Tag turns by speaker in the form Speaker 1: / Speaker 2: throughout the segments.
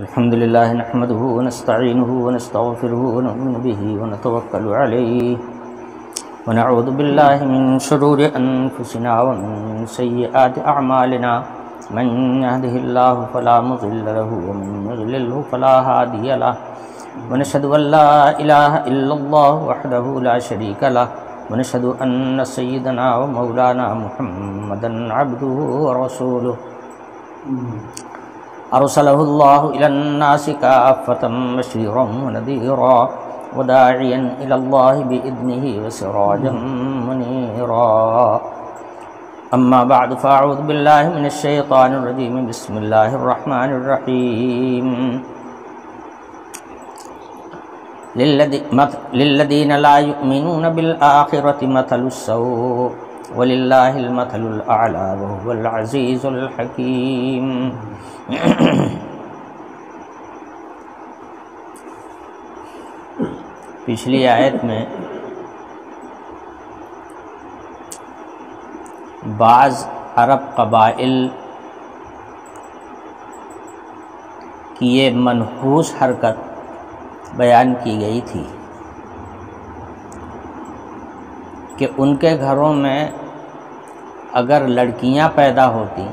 Speaker 1: الحمد لله نحمده ونستعينه ونستغفره ونؤمن به ونتوكل عليه ونعوذ بالله من شرور أنفسنا ومن سيئات أعمالنا من يهده الله فلا مضل له ومن يضلله فلا هادي له ونشهد أن لا إله إلا الله وحده لا شريك له ونشهد أن سيدنا ومولانا محمدا عبده ورسوله أرسله الله إلى الناس كافة بشيرا ونذيرا وداعيا إلى الله بإذنه وسراجا منيرا أما بعد فأعوذ بالله من الشيطان الرجيم بسم الله الرحمن الرحيم للذين لا يؤمنون بالآخرة مثل السوء وللہ المثل الأعلی وهو العزیز الحکیم۔ پچھلی آیت میں بعض عرب قبائل کی یہ منحوس حرکت بیان کی گئی تھی کہ ان کے گھروں میں اگر لڑکیاں پیدا ہوتی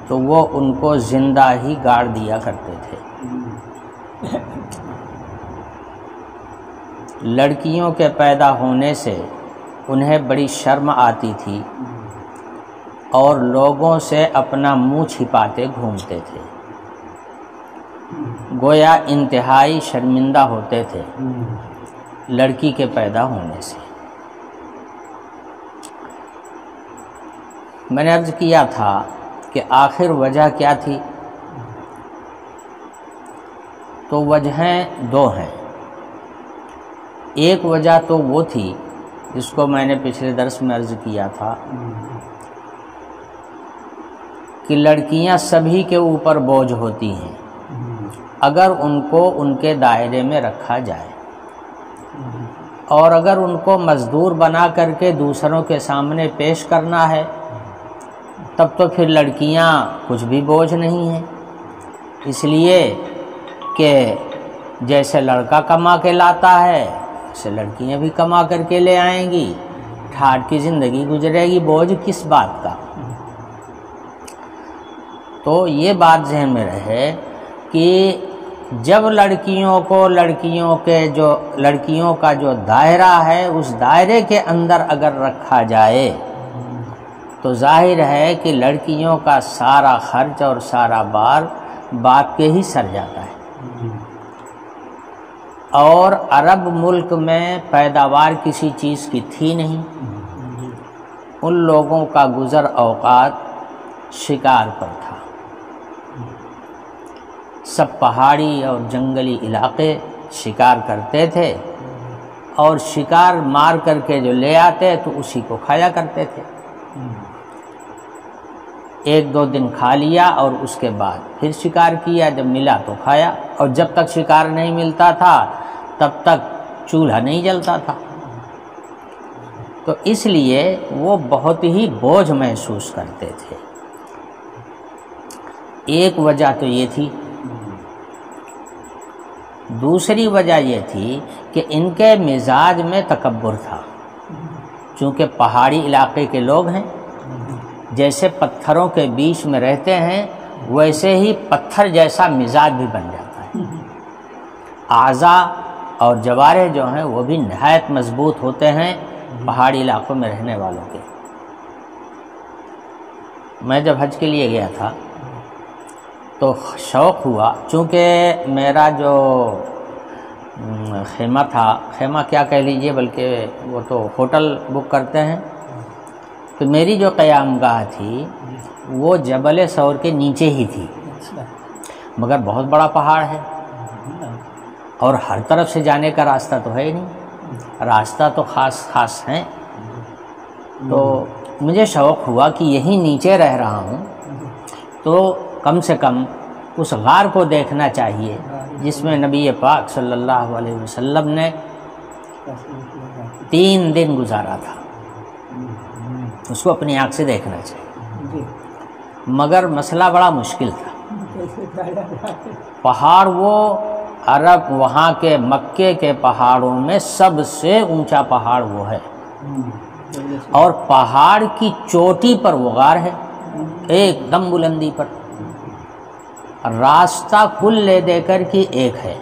Speaker 1: تو وہ ان کو زندہ ہی گاڑ دیا کرتے تھے۔ لڑکیوں کے پیدا ہونے سے انہیں بڑی شرم آتی تھی اور لوگوں سے اپنا منہ چھپاتے گھومتے تھے، گویا انتہائی شرمندہ ہوتے تھے لڑکی کے پیدا ہونے سے۔ میں نے عرض کیا تھا کہ آخر وجہ کیا تھی؟ تو وجہیں دو ہیں۔ ایک وجہ تو وہ تھی جس کو میں نے پچھلے درس میں عرض کیا تھا کہ لڑکیاں سبھی کے اوپر بوجھ ہوتی ہیں اگر ان کو ان کے دائرے میں رکھا جائے، اور اگر ان کو مزدور بنا کر کے دوسروں کے سامنے پیش کرنا ہے تب تو پھر لڑکیاں کچھ بھی بوجھ نہیں ہیں، اس لیے کہ جیسے لڑکا کما کے لاتا ہے ایسے لڑکیاں بھی کما کر کے لے آئیں گی، ٹھاٹ کی زندگی گزرے گی، بوجھ کس بات کا۔ تو یہ بات ذہن میں رہے کہ جب لڑکیوں کا جو دائرہ ہے اس دائرے کے اندر اگر رکھا جائے تو ظاہر ہے کہ لڑکیوں کا سارا خرچ اور سارا بار باپ کے ہی سر جاتا ہے، اور عرب ملک میں پیداوار کسی چیز کی تھی نہیں، ان لوگوں کا گزر اوقات شکار پر تھا، سب پہاڑی اور جنگلی علاقے شکار کرتے تھے اور شکار مار کر کے جو لے آتے تو اسی کو کھایا کرتے تھے، ایک دو دن کھا لیا اور اس کے بعد پھر شکار کیا، جب ملا تو کھایا، اور جب تک شکار نہیں ملتا تھا تب تک چولہا نہیں جلتا تھا۔ تو اس لیے وہ بہت ہی بوجھ محسوس کرتے تھے۔ ایک وجہ تو یہ تھی۔ دوسری وجہ یہ تھی کہ ان کے مزاج میں تکبر تھا، چونکہ پہاڑی علاقے کے لوگ ہیں، جیسے پتھروں کے بیچ میں رہتے ہیں ویسے ہی پتھر جیسا مزاج بھی بن جاتا ہے، اعضاء اور جوارح جو ہیں وہ بھی نہایت مضبوط ہوتے ہیں پہاڑی علاقوں میں رہنے والوں کے۔ میں جب حج کے لیے گیا تھا تو شوق ہوا، چونکہ میرا جو خیمہ تھا، خیمہ کیا کہہ لیجئے بلکہ وہ تو ہوٹل بک کرتے ہیں، تو میری جو قیام گاہ تھی وہ جبل ثور کے نیچے ہی تھی، مگر بہت بڑا پہاڑ ہے اور ہر طرف سے جانے کا راستہ تو ہے ہی نہیں، راستہ تو خاص ہیں۔ تو مجھے شوق ہوا کہ یہیں نیچے رہ رہا ہوں تو کم سے کم اس غار کو دیکھنا چاہیے جس میں نبی پاک صلی اللہ علیہ وسلم نے 3 دن گزارا تھا، اس کو اپنی آنکھ سے دیکھنا چاہیے، مگر مسئلہ بڑا مشکل تھا۔ پہاڑ وہ عرب وہاں کے مکے کے پہاڑوں میں سب سے اونچا پہاڑ وہ ہے، اور پہاڑ کی چوٹی پر وہ غار ہے، ایک دم بلندی پر۔ راستہ کل لے دے کر کی ایک ہے،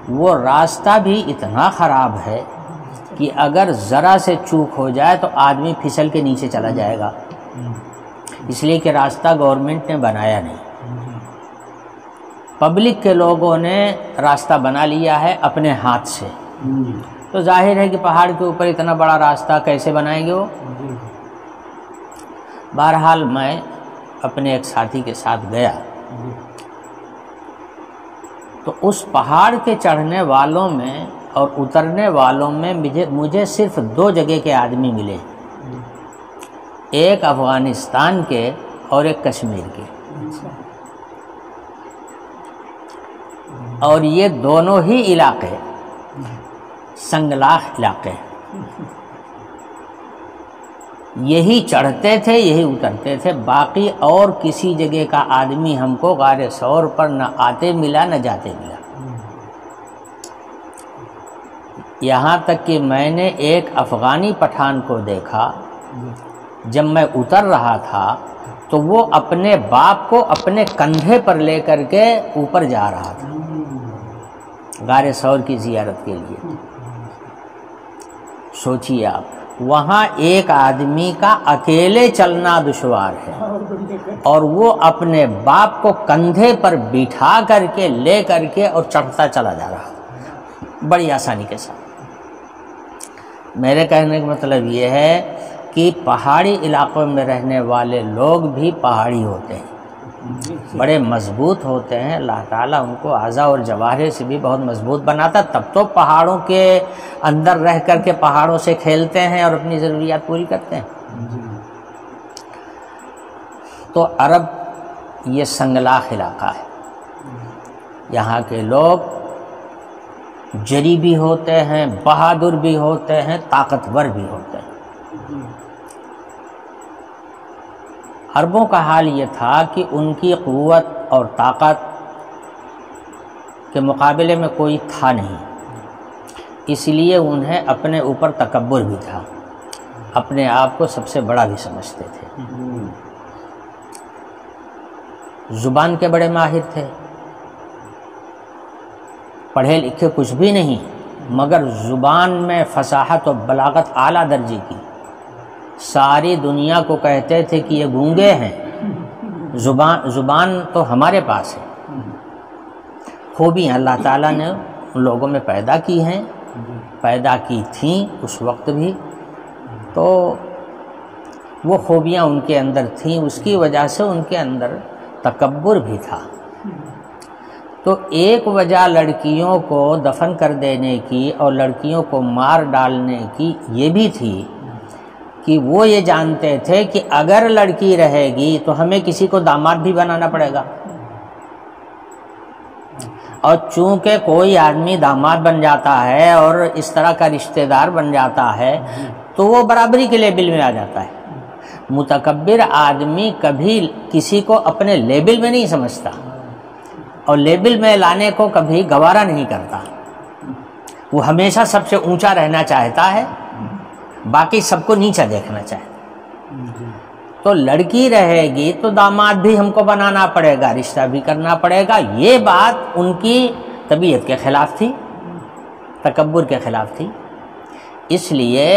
Speaker 1: وہ راستہ بھی اتنا خراب ہے کہ اگر ذرا سے چوک ہو جائے تو آدمی پھسل کے نیچے چلا جائے گا، اس لیے کہ راستہ گورنمنٹ نے بنایا نہیں، پبلک کے لوگوں نے راستہ بنا لیا ہے اپنے ہاتھ سے۔ تو ظاہر ہے کہ پہاڑ کے اوپر اتنا بڑا راستہ کیسے بنائیں گے وہ؟ بہرحال میں اپنے ایک ساتھی کے ساتھ گیا تو اس پہاڑ کے چڑھنے والوں میں اور اترنے والوں میں مجھے صرف 2 جگہ کے آدمی ملے، ایک افغانستان کے اور ایک کشمیر کے، اور یہ دونوں ہی علاقے سنگلاخ علاقے، یہی چڑھتے تھے یہی اترتے تھے، باقی اور کسی جگہ کا آدمی ہم کو غار ثور پر نہ آتے ملا نہ جاتے ملا۔ یہاں تک کہ میں نے ایک افغانی پٹھان کو دیکھا، جب میں اتر رہا تھا تو وہ اپنے باپ کو اپنے کندھے پر لے کر کے اوپر جا رہا تھا غار ثور کی زیارت کے لیے۔ سوچیے آپ، وہاں ایک آدمی کا اکیلے چلنا دشوار ہے، اور وہ اپنے باپ کو کندھے پر بٹھا کر کے لے کر کے اور چڑھتا چلا جا رہا بڑی آسانی کے ساتھ۔ میرے کہنے کا مطلب یہ ہے کہ پہاڑی علاقوں میں رہنے والے لوگ بھی پہاڑی ہوتے ہیں، بڑے مضبوط ہوتے ہیں، اللہ تعالیٰ ان کو اعضاء اور جواہر سے بھی بہت مضبوط بناتا، تب تو پہاڑوں کے اندر رہ کر کے پہاڑوں سے کھیلتے ہیں اور اپنی ضروریات پوری کرتے ہیں۔ تو عرب یہ سنگلاخ علاقہ ہے، یہاں کے لوگ جری بھی ہوتے ہیں، بہادر بھی ہوتے ہیں، طاقتور بھی ہوتے ہیں۔ عربوں کا حال یہ تھا کہ ان کی قوت اور طاقت کے مقابلے میں کوئی تھا نہیں، اس لیے انہیں اپنے اوپر تکبر بھی تھا، اپنے آپ کو سب سے بڑا بھی سمجھتے تھے۔ زبان کے بڑے ماہر تھے، پڑھے لکھے کچھ بھی نہیں، مگر زبان میں فصاحت و بلاغت اعلیٰ درجے کی، ساری دنیا کو کہتے تھے کہ یہ گونگے ہیں، زبان تو ہمارے پاس ہے۔ خوبیاں اللہ تعالیٰ نے ان لوگوں میں پیدا کی ہیں، پیدا کی تھیں اس وقت بھی، تو وہ خوبیاں ان کے اندر تھیں، اس کی وجہ سے ان کے اندر تکبر بھی تھا۔ تو ایک وجہ لڑکیوں کو دفن کر دینے کی اور لڑکیوں کو مار ڈالنے کی یہ بھی تھی کہ وہ یہ جانتے تھے کہ اگر لڑکی رہے گی تو ہمیں کسی کو داماد بھی بنانا پڑے گا، اور چونکہ کوئی آدمی داماد بن جاتا ہے اور اس طرح کا رشتہ دار بن جاتا ہے تو وہ برابری کے لیبل میں آ جاتا ہے۔ متکبر آدمی کبھی کسی کو اپنے لیبل میں نہیں سمجھتا اور لیبل میں لانے کو کبھی گوارا نہیں کرتا، وہ ہمیشہ سب سے اونچا رہنا چاہتا ہے، باقی سب کو نیچا دیکھنا چاہتا۔ تو لڑکی رہے گی تو داماد بھی ہم کو بنانا پڑے گا، رشتہ بھی کرنا پڑے گا، یہ بات ان کی طبیعت کے خلاف تھی، تکبر کے خلاف تھی۔ اس لیے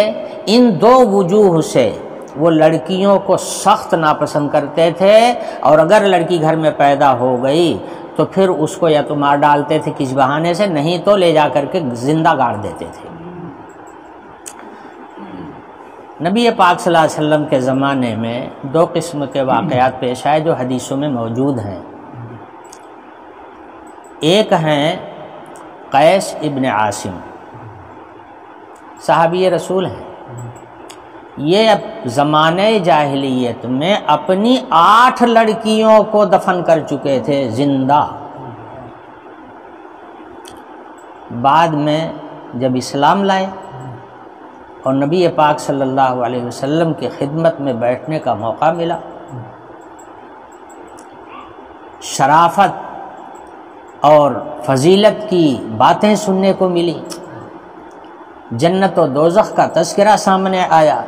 Speaker 1: ان 2 وجوہ سے وہ لڑکیوں کو سخت ناپسند کرتے تھے، اور اگر لڑکی گھر میں پیدا ہو گئی تو پھر اس کو یا تو مار ڈالتے تھے کس بہانے سے، نہیں تو لے جا کر کے زندہ گاڑ دیتے تھے۔ نبی پاک صلی اللہ علیہ وسلم کے زمانے میں 2 قسم کے واقعات پیش آئے جو حدیثوں میں موجود ہیں۔ ایک ہیں قیس ابن عاصم، صحابی رسول ہیں، یہ زمانے جاہلیت میں اپنی 8 لڑکیوں کو دفن کر چکے تھے زندہ۔ بعد میں جب اسلام لائے اور نبی پاک صلی اللہ علیہ وسلم کی خدمت میں بیٹھنے کا موقع ملا شرافت اور فضیلت کی باتیں سننے کو ملی، جنت و دوزخ کا تذکرہ سامنے آیا،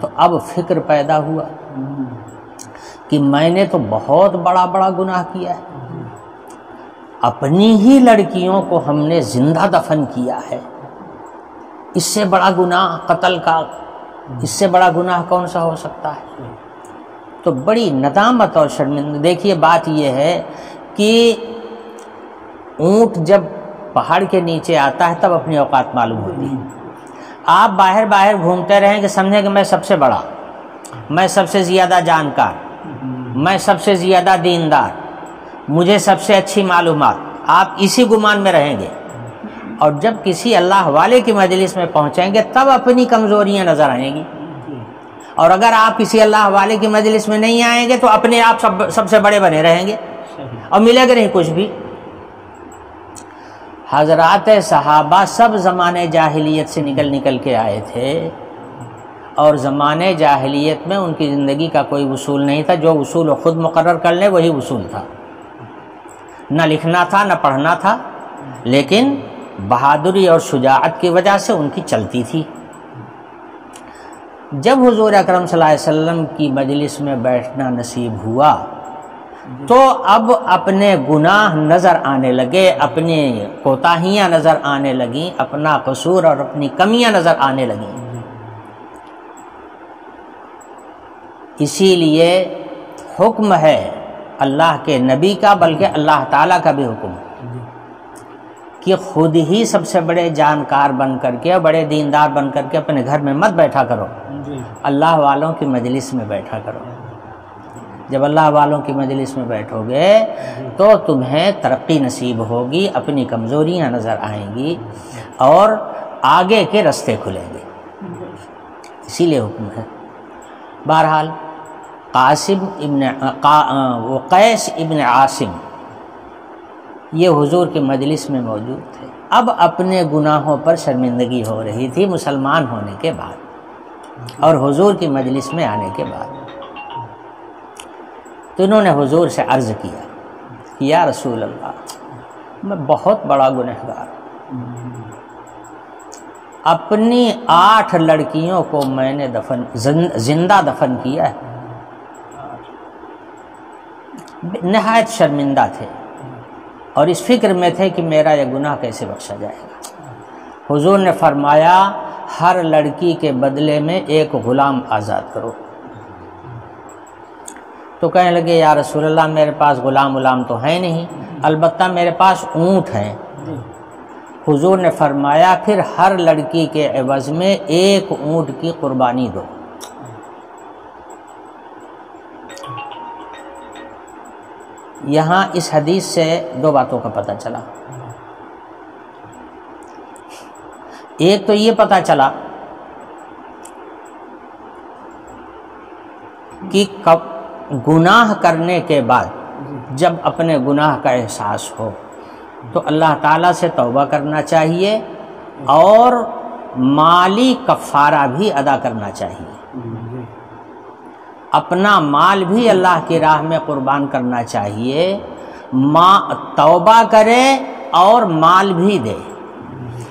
Speaker 1: تو اب فکر پیدا ہوا کہ میں نے تو بہت بڑا گناہ کیا ہے، اپنی ہی لڑکیوں کو ہم نے زندہ دفن کیا ہے، اس سے بڑا گناہ قتل کا، اس سے بڑا گناہ کون سا ہو سکتا ہے؟ تو بڑی ندامت اور شرمندگی۔ دیکھیے بات یہ ہے کہ اونٹ جب پہاڑ کے نیچے آتا ہے تب اپنی اوقات معلوم ہوتی ہے۔ آپ باہر گھومتے رہیں کہ سمجھیں کہ میں سب سے بڑا، میں سب سے زیادہ جانکار، میں سب سے زیادہ دیندار، مجھے سب سے اچھی معلومات، آپ اسی گمان میں رہیں گے، اور جب کسی اللہ والے کی مجلس میں پہنچیں گے تب اپنی کمزوریاں نظر آئیں گی، اور اگر آپ کسی اللہ والے کی مجلس میں نہیں آئیں گے تو اپنے آپ سب سے بڑے بنے رہیں گے اور ملے گا نہیں کچھ بھی۔ حضرات صحابہ سب زمانے جاہلیت سے نکل کے آئے تھے، اور زمانے جاہلیت میں ان کی زندگی کا کوئی اصول نہیں تھا، جو اصول وہ خود مقرر کر لیں وہی اصول تھا، نہ لکھنا تھا نہ پڑھنا تھا، لیکن بہادری اور شجاعت کی وجہ سے ان کی چلتی تھی۔ جب حضور اکرم صلی اللہ علیہ وسلم کی مجلس میں بیٹھنا نصیب ہوا تو اب اپنے گناہ نظر آنے لگے، اپنی کوتاہیاں نظر آنے لگیں، اپنا قصور اور اپنی کمیاں نظر آنے لگیں۔ اسی لیے حکم ہے اللہ کے نبی کا، بلکہ اللہ تعالیٰ کا بھی حکم ہے کہ خود ہی سب سے بڑے جانکار بن کر کے، بڑے دیندار بن کر کے اپنے گھر میں مت بیٹھا کرو، اللہ والوں کی مجلس میں بیٹھا کرو۔ جب اللہ والوں کی مجلس میں بیٹھو گے تو تمہیں ترقی نصیب ہوگی، اپنی کمزوریاں نظر آئیں گی اور آگے کے راستے کھلیں گے، اسی لیے حکم ہے۔ بہرحال قیس ابن عاصم یہ حضور کے مجلس میں موجود تھے، اب اپنے گناہوں پر شرمندگی ہو رہی تھی مسلمان ہونے کے بعد اور حضور کی مجلس میں آنے کے بعد۔ تو انہوں نے حضور سے عرض کیا کہ یا رسول اللہ، میں بہت بڑا گنہگار ہوں، اپنی 8 لڑکیوں کو میں نے زندہ دفن کیا ہے، نہایت شرمندہ تھے اور اس فکر میں تھے کہ میرا یہ گناہ کیسے بخشا جائے گا۔ حضور نے فرمایا ہر لڑکی کے بدلے میں ایک غلام آزاد کرو۔ تو کہنے لگے یا رسول اللہ میرے پاس غلام تو ہے نہیں، البتہ میرے پاس اونٹ ہیں۔ حضور نے فرمایا پھر ہر لڑکی کے عوض میں ایک اونٹ کی قربانی دو۔ یہاں اس حدیث سے 2 باتوں کا پتہ چلا۔ ایک تو یہ پتہ چلا کہ گناہ کرنے کے بعد جب اپنے گناہ کا احساس ہو تو اللہ تعالیٰ سے توبہ کرنا چاہیے اور مالی کفارہ بھی ادا کرنا چاہیے، اپنا مال بھی اللہ کی راہ میں قربان کرنا چاہیے، توبہ کرے اور مال بھی دے،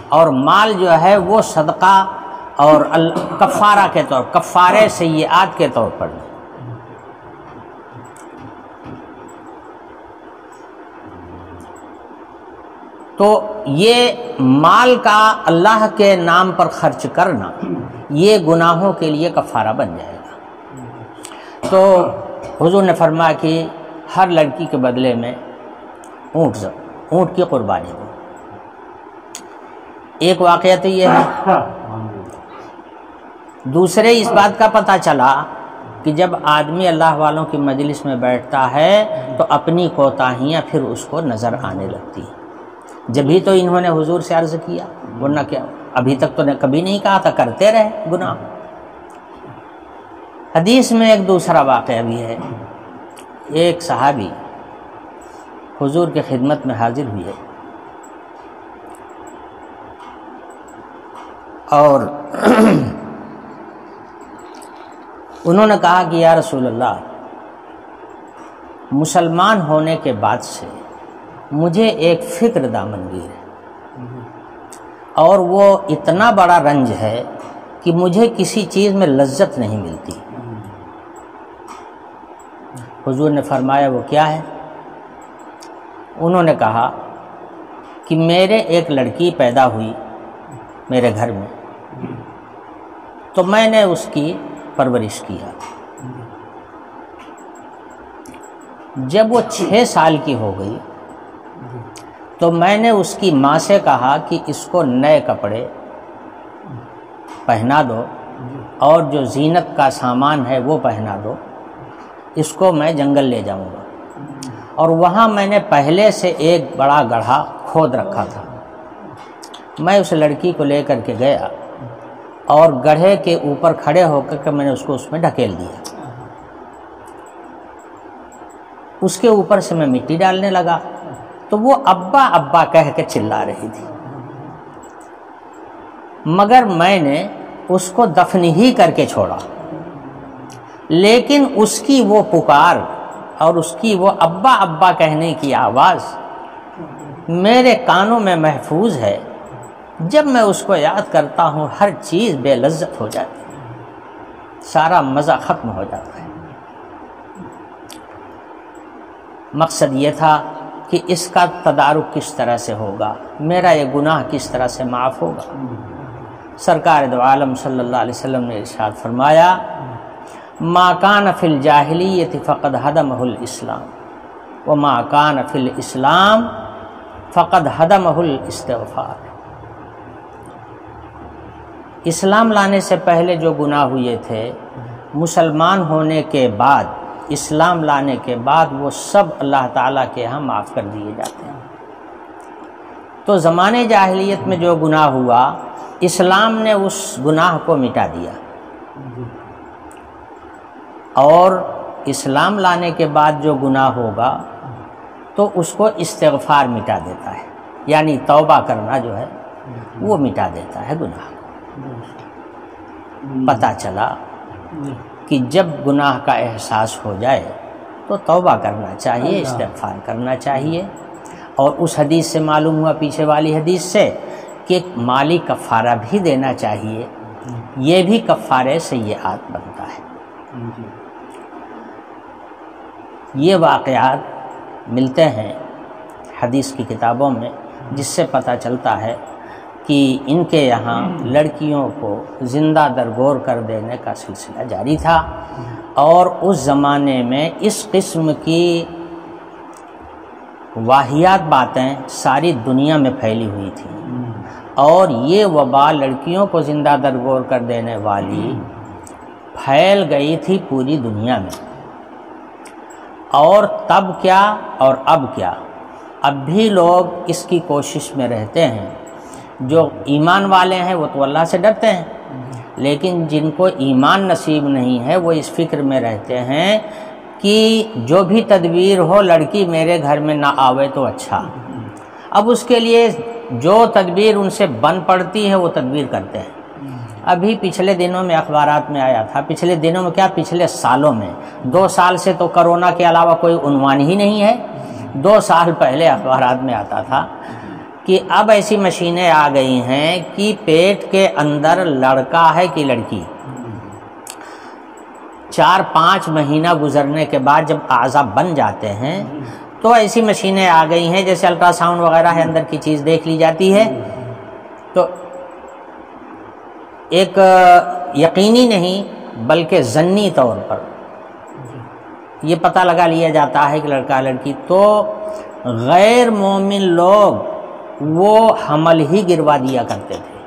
Speaker 1: اور مال جو ہے وہ صدقہ اور کفارہ کے طور، کفارے سیئات کے طور پر دے۔ تو یہ مال کا اللہ کے نام پر خرچ کرنا یہ گناہوں کے لیے کفارہ بن جائے گا۔ تو حضور نے فرمایا کہ ہر لڑکی کے بدلے میں اونٹ کی قربانی دو۔ ایک واقعہ تو یہ ہے۔ دوسرے اس بات کا پتہ چلا کہ جب آدمی اللہ والوں کی مجلس میں بیٹھتا ہے تو اپنی کوتاہیاں پھر اس کو نظر آنے لگتی ہیں۔ جبھی تو انہوں نے حضور سے عرض کیا، ورنہ کیا ابھی تک تو کبھی نہیں کہا تھا، کرتے رہے گناہ۔ حدیث میں ایک دوسرا واقعہ بھی ہے۔ ایک صحابی حضور کی خدمت میں حاضر ہوئے اور انہوں نے کہا کہ یا رسول اللہ، مسلمان ہونے کے بعد سے مجھے ایک فکر دامنگیر ہے، اور وہ اتنا بڑا رنج ہے کہ مجھے کسی چیز میں لذت نہیں ملتی۔ حضور نے فرمایا وہ کیا ہے؟ انہوں نے کہا کہ میرے ایک لڑکی پیدا ہوئی میرے گھر میں، تو میں نے اس کی پرورش کیا۔ جب وہ 6 سال کی ہو گئی تو میں نے اس کی ماں سے کہا کہ اس کو نئے کپڑے پہنا دو اور جو زینت کا سامان ہے وہ پہنا دو، اس کو میں جنگل لے جاؤں گا۔ اور وہاں میں نے پہلے سے ایک بڑا گڑھا کھود رکھا تھا، میں اس لڑکی کو لے کر کے گیا اور گڑھے کے اوپر کھڑے ہو کر میں نے اس کو اس میں ڈھکیل دیا۔ اس کے اوپر سے میں مٹی ڈالنے لگا تو وہ ابا ابا کہہ کے چلا رہی تھی، مگر میں نے اس کو دفن ہی کر کے چھوڑا، لیکن اس کی وہ پکار اور اس کی وہ ابا ابا کہنے کی آواز میرے کانوں میں محفوظ ہے۔ جب میں اس کو یاد کرتا ہوں ہر چیز بے لذت ہو جاتی ہے، سارا مزہ ختم ہو جاتا ہے۔ مقصد یہ تھا کہ اس کا تدارک کس طرح سے ہوگا، میرا یہ گناہ کس طرح سے معاف ہوگا۔ سرکار دو عالم صلی اللہ علیہ وسلم نے ارشاد فرمایا، ما کان فی الجاہلیت فقد ہدمہ الاسلام وما کان فی الاسلام فقد ہدمہ الاستغفار۔ اسلام لانے سے پہلے جو گناہ ہوئے تھے، مسلمان ہونے کے بعد، اسلام لانے کے بعد وہ سب اللہ تعالیٰ کے ہاں معاف کر دیے جاتے ہیں۔ تو زمانے جاہلیت میں جو گناہ ہوا، اسلام نے اس گناہ کو مٹا دیا، اور اسلام لانے کے بعد جو گناہ ہوگا تو اس کو استغفار مٹا دیتا ہے، یعنی توبہ کرنا جو ہے وہ مٹا دیتا ہے گناہ کو۔ پتہ چلا کہ جب گناہ کا احساس ہو جائے تو توبہ کرنا چاہیے، استغفار کرنا چاہیے۔ اور اس حدیث سے معلوم ہوا، پیچھے والی حدیث سے، کہ مالی کفارہ بھی دینا چاہیے، یہ بھی کفارے سیئات بنتا ہے۔ یہ واقعات ملتے ہیں حدیث کی کتابوں میں، جس سے پتہ چلتا ہے کہ ان کے یہاں لڑکیوں کو زندہ درگور کر دینے کا سلسلہ جاری تھا، اور اس زمانے میں اس قسم کی واہیات باتیں ساری دنیا میں پھیلی ہوئی تھیں، اور یہ وبا لڑکیوں کو زندہ درگور کر دینے والی پھیل گئی تھی پوری دنیا میں۔ اور تب کیا اور اب کیا، اب بھی لوگ اس کی کوشش میں رہتے ہیں۔ جو ایمان والے ہیں وہ تو اللہ سے ڈرتے ہیں، لیکن جن کو ایمان نصیب نہیں ہے وہ اس فکر میں رہتے ہیں کہ جو بھی تدبیر ہو لڑکی میرے گھر میں نہ آوے تو اچھا۔ اب اس کے لیے جو تدبیر ان سے بن پڑتی ہے وہ تدبیر کرتے ہیں۔ ابھی پچھلے دنوں میں اخبارات میں آیا تھا، پچھلے دنوں میں کیا، پچھلے سالوں میں، 2 سال سے تو کرونا کے علاوہ کوئی عنوان ہی نہیں ہے، 2 سال پہلے اخبارات میں آتا تھا کہ اب ایسی مشینیں آ گئی ہیں کہ پیٹ کے اندر لڑکا ہے کہ لڑکی، 4-5 مہینہ گزرنے کے بعد جب اعضاء بن جاتے ہیں تو ایسی مشینیں آ گئی ہیں، جیسے الٹرا ساؤنڈ وغیرہ ہے، اندر کی چیز دیکھ لی جاتی ہے، تو ایک یقینی نہیں بلکہ ضنی طور پر یہ پتہ لگا لیا جاتا ہے کہ لڑکا لڑکی۔ تو غیر مومن لوگ وہ حمل ہی گروا دیا کرتے تھے،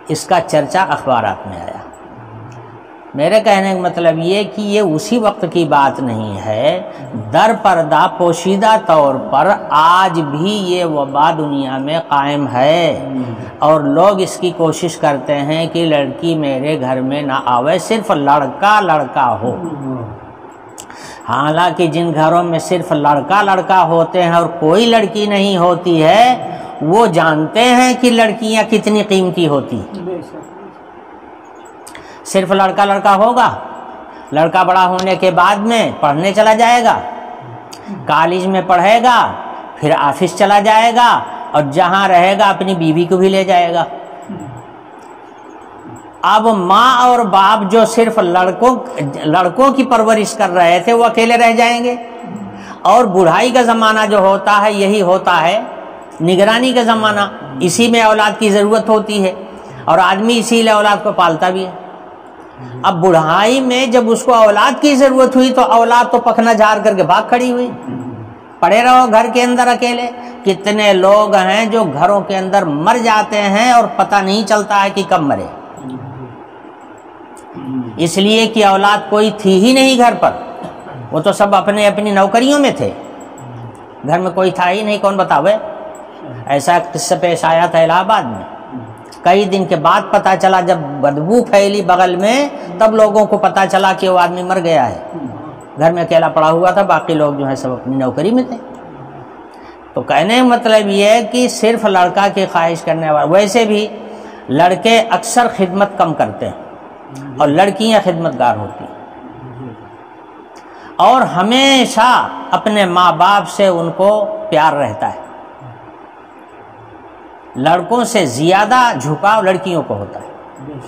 Speaker 1: اس کا چرچا اخبارات میں آیا۔ میرے کہنے کا مطلب یہ کہ یہ اسی وقت کی بات نہیں ہے، در پردہ پوشیدہ طور پر آج بھی یہ وبا دنیا میں قائم ہے، اور لوگ اس کی کوشش کرتے ہیں کہ لڑکی میرے گھر میں نہ آوے، صرف لڑکا لڑکا ہو۔ حالانکہ جن گھروں میں صرف لڑکا لڑکا ہوتے ہیں اور کوئی لڑکی نہیں ہوتی ہے، وہ جانتے ہیں کہ لڑکیاں کتنی قیمتی ہوتی۔ صرف لڑکا لڑکا ہوگا، لڑکا بڑا ہونے کے بعد میں پڑھنے چلا جائے گا، کالج میں پڑھے گا، پھر آفس چلا جائے گا، اور جہاں رہے گا اپنی بیوی کو بھی لے جائے گا۔ اب ماں اور باپ جو صرف لڑکوں کی پرورش کر رہے تھے وہ اکیلے رہ جائیں گے، اور بوڑھائی کا زمانہ جو ہوتا ہے یہی ہوتا ہے نگرانی کا زمانہ، اسی میں اولاد کی ضرورت ہوتی ہے، اور آدمی اسی لیے اولاد کو پالتا بھی ہے۔ اب بوڑھائی میں جب اس کو اولاد کی ضرورت ہوئی تو اولاد تو پکھنا جھاڑ کر کے بھاگ کھڑی ہوئی، پڑے رہو گھر کے اندر اکیلے۔ کتنے لوگ ہیں جو گھروں کے اندر مر جاتے ہیں اور پتہ نہیں چلتا ہے کہ کب مرے، اس لیے کہ اولاد کوئی تھی ہی نہیں گھر پر، وہ تو سب اپنی نوکریوں میں تھے، گھر میں کوئی تھا ہی نہیں۔ کون بتاوے؟ ایسا قصہ پیش آیا تھا الہ آباد میں، کئی دن کے بعد پتہ چلا، جب بدبو پھیلی بغل میں تب لوگوں کو پتہ چلا کہ وہ آدمی مر گیا ہے، گھر میں اکیلا پڑا ہوا تھا، باقی لوگ جو ہے سب اپنی نوکری میں تھے۔ تو کہنے کا مطلب یہ ہے کہ صرف لڑکا کی خواہش کرنے والا، ویسے بھی لڑکے اکثر خدمت کم کرتے ہیں اور لڑکیاں خدمت گار ہوتی ہیں، اور ہمیشہ اپنے ماں باپ سے ان کو پیار رہتا ہے، لڑکوں سے زیادہ جھکاؤ لڑکیوں کو ہوتا ہے۔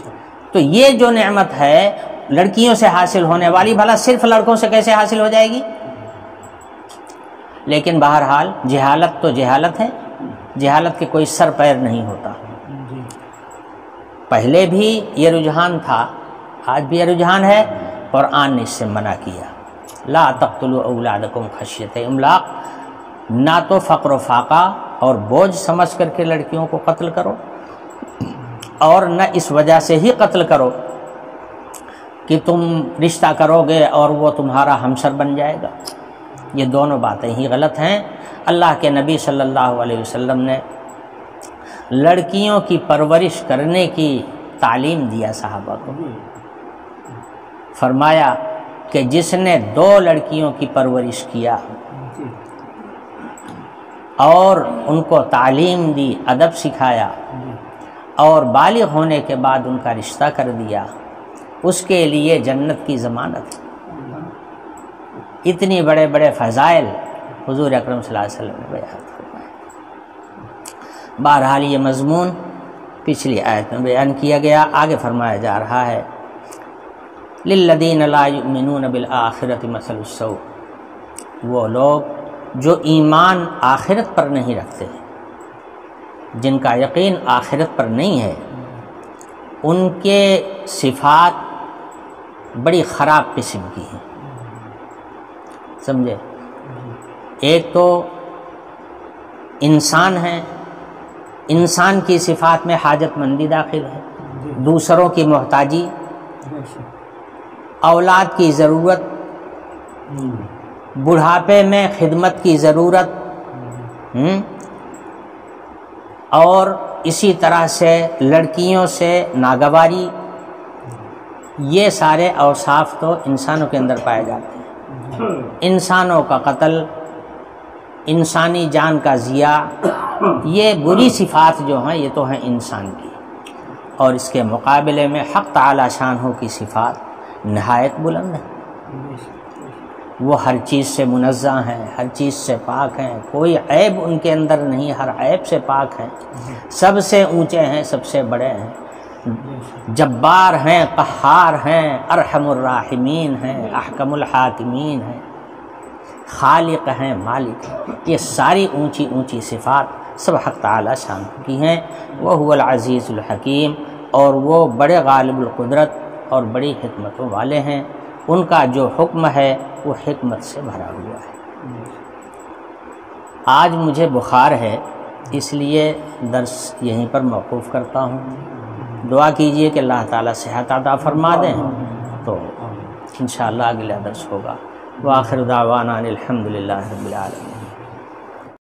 Speaker 1: تو یہ جو نعمت ہے لڑکیوں سے حاصل ہونے والی، بھلا صرف لڑکوں سے کیسے حاصل ہو جائے گی؟ لیکن بہرحال جہالت تو جہالت ہے، جہالت کے کوئی سر پیر نہیں ہوتا۔ پہلے بھی یہ رجحان تھا، آج بھی یہ رجحان ہے، قرآن نے اس سے منع کیا، لا تقتلوا اولادکم خشیۃ املاق، نہ تو فقر و فاقہ اور بوجھ سمجھ کر کے لڑکیوں کو قتل کرو، اور نہ اس وجہ سے ہی قتل کرو کہ تم رشتہ کرو گے اور وہ تمہارا ہمسر بن جائے گا۔ یہ دونوں باتیں ہی غلط ہیں۔ اللہ کے نبی صلی اللہ علیہ وسلم نے لڑکیوں کی پرورش کرنے کی تعلیم دیا صحابہ کو، فرمایا کہ جس نے 2 لڑکیوں کی پرورش کیا اور ان کو تعلیم دی، ادب سکھایا، اور بالغ ہونے کے بعد ان کا رشتہ کر دیا، اس کے لیے جنت کی ضمانت۔ اتنی بڑے بڑے فضائل حضور اکرم صلی اللہ علیہ وسلم نے بیان فرمائے۔ بہرحال یہ مضمون پچھلی آیت میں بیان کیا گیا، آگے فرمایا جا رہا ہے للذین لا یؤمنون بالآخرۃ مثل السوء، وہ لوگ جو ایمان آخرت پر نہیں رکھتے، جن کا یقین آخرت پر نہیں ہے، ان کے صفات بڑی خراب قسم کی ہیں، سمجھے؟ ایک تو انسان ہے، انسان کی صفات میں حاجت مندی داخل ہے، دوسروں کی محتاجی، اولاد کی ضرورت، بڑھاپے میں خدمت کی ضرورت، اور اسی طرح سے لڑکیوں سے ناگواری، یہ سارے اوصاف تو انسانوں کے اندر پائے جاتے ہیں۔ انسانوں کا قتل، انسانی جان کا ضیاع، یہ بری صفات جو ہیں یہ تو ہیں انسان کی، اور اس کے مقابلے میں حق تعالی شانہ کی صفات نہایت بلند ہیں، وہ ہر چیز سے منزہ ہیں، ہر چیز سے پاک ہیں، کوئی عیب ان کے اندر نہیں، ہر عیب سے پاک ہیں، سب سے اونچے ہیں، سب سے بڑے ہیں، جبار ہیں، قہار ہیں، ارحم الراحمین ہیں، احکم الحاکمین ہیں، خالق ہیں، مالک ہیں، یہ ساری اونچی اونچی صفات سب حق تعالی شان کی ہیں۔ وہو العزیز الحکیم، اور وہ بڑے غالب القدرت اور بڑی حکمتوں والے ہیں، ان کا جو حکم ہے وہ حکمت سے بھرا ہوا ہے۔ آج مجھے بخار ہے، اس لیے درس یہیں پر موقوف کرتا ہوں، دعا کیجئے کہ اللہ تعالیٰ صحت عطا فرما دیں، تو انشاءاللہ اگلا درس ہوگا۔ وآخر دعوانا الحمدللہ رب العالمین۔